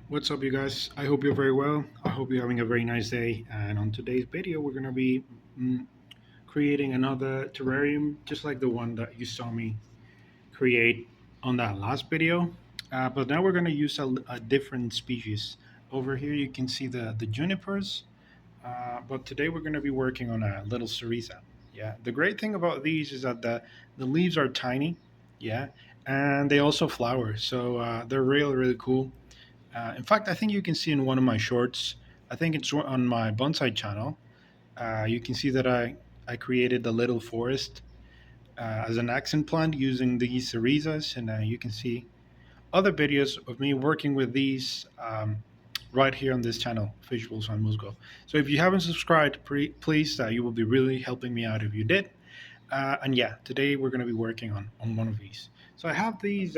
What's up, you guys? I hope you're very well. I hope you're having a very nice day. And on today's video, we're going to be mm, creating another terrarium, just like the one that you saw me create on that last video. But now we're going to use a different species. Over here, you can see the junipers. But today, we're going to be working on a little Serissa. Yeah. The great thing about these is that the leaves are tiny. Yeah. And they also flower. So they're really, really cool. In fact, I think you can see in one of my shorts, I think it's on my bonsai channel. You can see that I created the little forest as an accent plant using these cerizas, and you can see other videos of me working with these right here on this channel, Visuals on Musgo. So if you haven't subscribed, please, you will be really helping me out if you did. And yeah, today we're going to be working on one of these. So I have these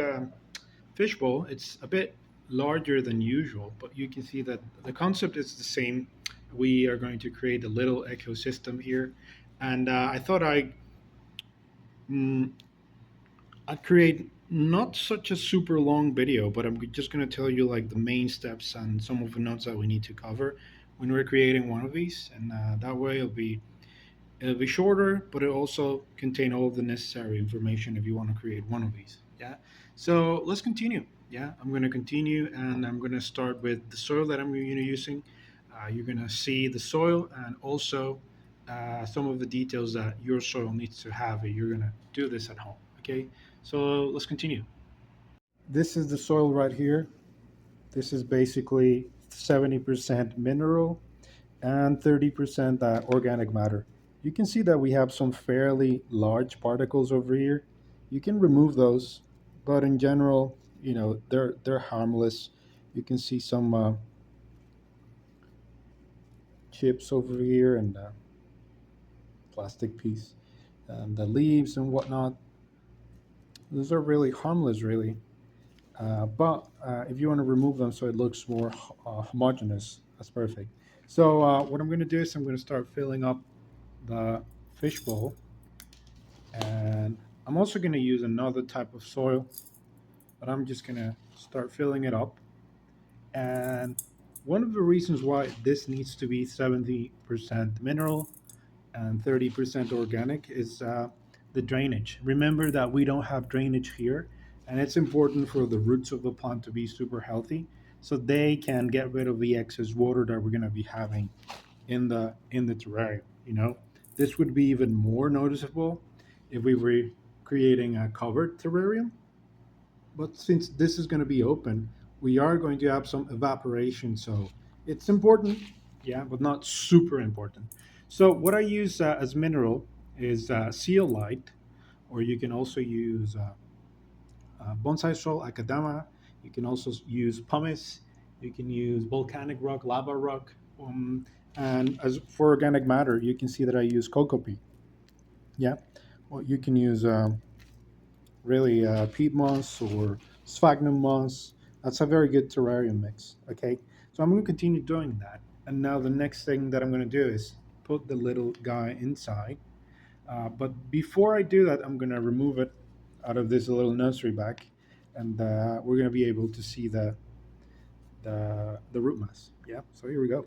fishbowl. It's a bit larger than usual, but you can see that the concept is the same. We are going to create a little ecosystem here, and I thought mm, I'd create not such a super long video, but I'm just going to tell you like the main steps and some of the notes that we need to cover when we're creating one of these, and that way it'll be shorter, but it also contain all of the necessary information if you want to create one of these. Yeah. So let's continue. Yeah, I'm going to continue, and I'm going to start with the soil that I'm using. You're going to see the soil and also some of the details that your soil needs to have if you're going to do this at home. Okay. So let's continue. This is the soil right here. This is basically 70% mineral and 30% organic matter. You can see that we have some fairly large particles over here. You can remove those, but in general, they're harmless. You can see some chips over here and plastic piece, and the leaves and whatnot. Those are really harmless, really. But if you want to remove them so it looks more homogeneous, that's perfect. So what I'm going to do is I'm going to start filling up the fishbowl. And I'm also going to use another type of soil, but I'm just going to start filling it up. And one of the reasons why this needs to be 70% mineral and 30% organic is the drainage. Remember that we don't have drainage here, and it's important for the roots of the plant to be super healthy so they can get rid of the excess water that we're going to be having in the terrarium. This would be even more noticeable if we were creating a covered terrarium. But since this is going to be open, we are going to have some evaporation. So it's important, yeah, but not super important. So what I use as mineral is zeolite, or you can also use bonsai soil, akadama. You can also use pumice. You can use volcanic rock, lava rock. And as for organic matter, you can see that I use cocoa peat. Yeah. Well, you can use really peat moss or sphagnum moss. That's a very good terrarium mix. Okay. So I'm going to continue doing that. And now the next thing that I'm going to do is put the little guy inside. But before I do that, I'm going to remove it out of this little nursery bag. And we're going to be able to see the root mass. Yeah. So here we go.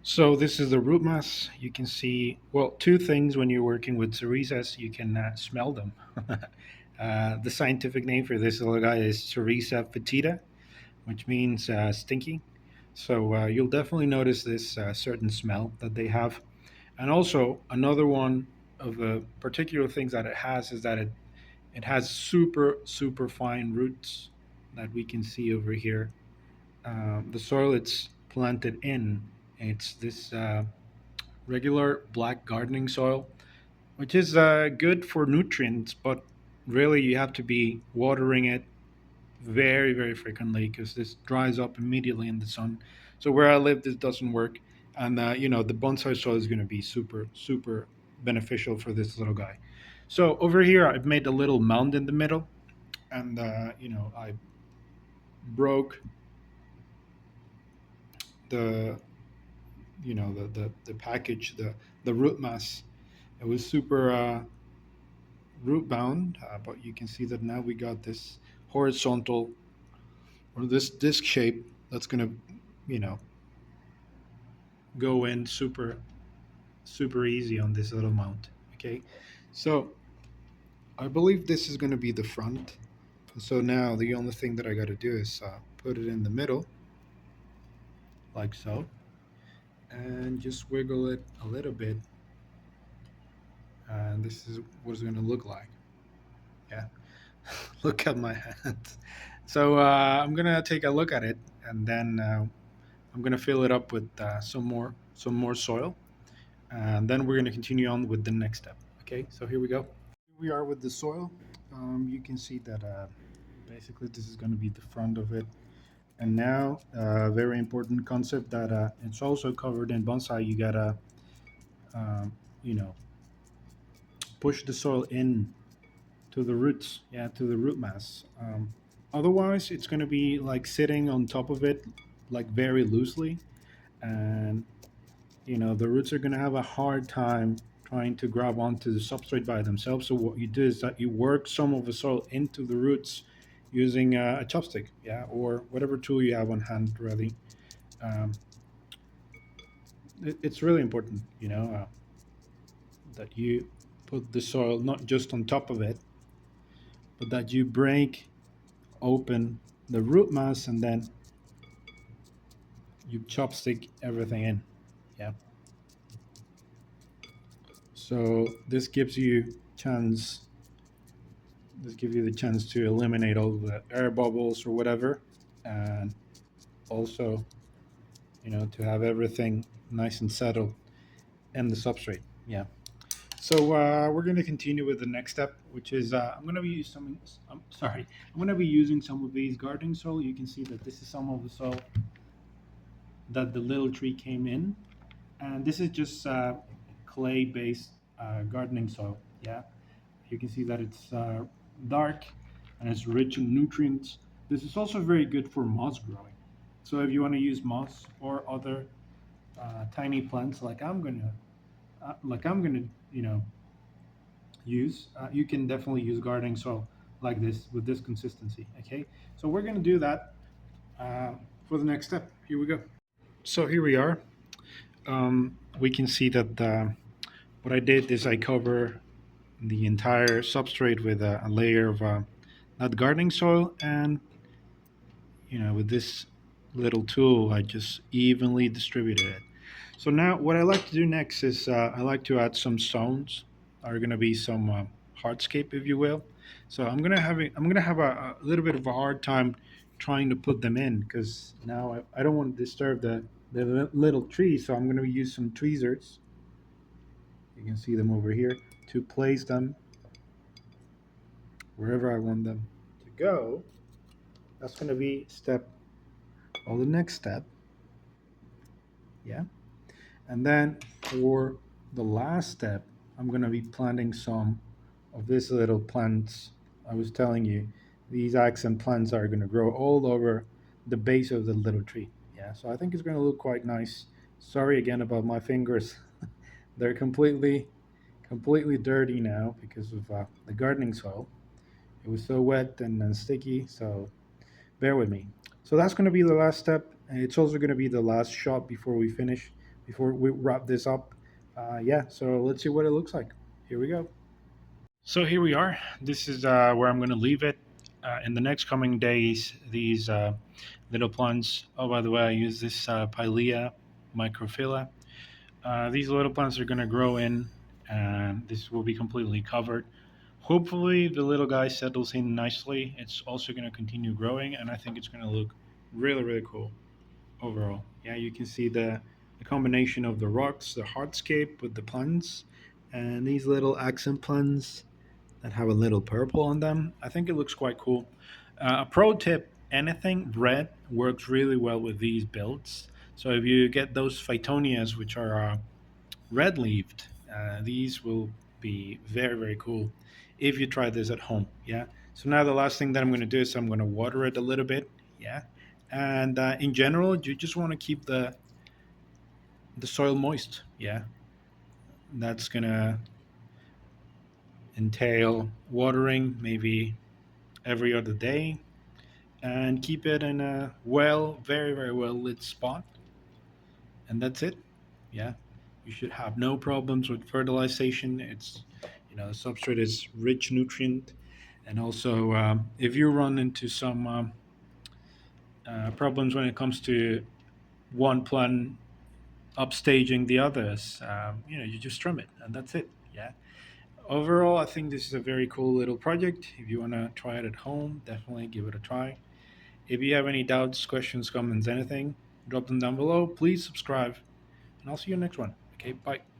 So this is the root mass. You can see, well, two things when you're working with Cerissas, you can smell them. The scientific name for this little guy is Serissa fetida, which means stinky. So you'll definitely notice this certain smell that they have. And also another one of the particular things that it has is that it has super, super fine roots that we can see over here. The soil it's planted in, it's this regular black gardening soil, which is good for nutrients, but really you have to be watering it very, very frequently because this dries up immediately in the sun. So where I live, this doesn't work. And, the bonsai soil is going to be super, super beneficial for this little guy. So over here, I've made a little mound in the middle, and, I broke the, the package, the root mass. It was super root bound, but you can see that now we got this horizontal or this disc shape that's gonna, you know, go in super easy on this little mount. Okay, so I believe this is gonna be the front. So now the only thing that I got to do is put it in the middle, like so, and just wiggle it a little bit, and this is what it's gonna look like. Yeah, look at my hands. So I'm gonna take a look at it, and then I'm gonna fill it up with some more soil, and then we're gonna continue on with the next step. Okay, so here we go. Here we are with the soil. You can see that basically this is gonna be the front of it. And now, very important concept that it's also covered in bonsai. You gotta, um, you know, push the soil in to the roots, yeah, to the root mass. Otherwise, it's gonna be like sitting on top of it, like very loosely, and the roots are gonna have a hard time trying to grab onto the substrate by themselves. So what you do is that you work some of the soil into the roots using a chopstick, yeah, or whatever tool you have on hand ready. Um, it's really important, that you put the soil not just on top of it, but that you break open the root mass and then you chopstick everything in. Yeah. So this gives you the chance to eliminate all the air bubbles or whatever, and also, to have everything nice and settled in the substrate. Yeah. So we're going to continue with the next step, which is I'm going to be using some. I'm sorry, I'm going to be using some of these gardening soil. You can see that this is some of the soil that the little tree came in, and this is just clay-based gardening soil. Yeah, you can see that it's dark and it's rich in nutrients. This is also very good for moss growing. So if you want to use moss or other tiny plants, like I'm gonna, use, you can definitely use gardening soil like this with this consistency. Okay, so we're gonna do that for the next step. Here we go. So here we are. We can see that what I did is I cover the entire substrate with a layer of not gardening soil, and with this little tool I just evenly distributed it. So now what I like to do next is I like to add some stones. Are going to be some hardscape, if you will. So I'm gonna have a little bit of a hard time trying to put them in, because now I don't want to disturb the little tree. So I'm gonna use some tweezers. You can see them over here to place them wherever I want them to go. That's gonna be step or the next step. Yeah. And then for the last step, I'm going to be planting some of these little plants. I was telling you, these accent plants are going to grow all over the base of the little tree. Yeah, so I think it's going to look quite nice. Sorry again about my fingers. They're completely dirty now because of the gardening soil. It was so wet and sticky, so bear with me. So that's going to be the last step. And it's also going to be the last shot before we finish, before we wrap this up. Yeah, so let's see what it looks like. Here we go. So here we are. This is where I'm going to leave it. In the next coming days, these little plants. Oh, by the way, I use this Pilea microphylla. These little plants are going to grow in, and this will be completely covered. Hopefully, the little guy settles in nicely. It's also going to continue growing, and I think it's going to look really, really cool overall. Yeah, you can see the combination of the rocks, the hardscape with the plants, and these little accent plants that have a little purple on them. I think it looks quite cool. A pro tip: anything red works really well with these builds. So if you get those phytonias, which are red leaved, these will be very, very cool if you try this at home. Yeah. So now the last thing that I'm going to do is I'm going to water it a little bit. Yeah. And in general, you just want to keep the soil moist. Yeah. That's going to entail watering maybe every other day. and keep it in a very, very well lit spot. And that's it. Yeah, you should have no problems with fertilization. It's, the substrate is rich nutrient, and also if you run into some problems when it comes to one plant upstaging the others, you just trim it, and that's it. Yeah. Overall, I think this is a very cool little project. If you want to try it at home, definitely give it a try. If you have any doubts, questions, comments, anything, drop them down below. Please subscribe, and I'll see you next one. Okay, bye.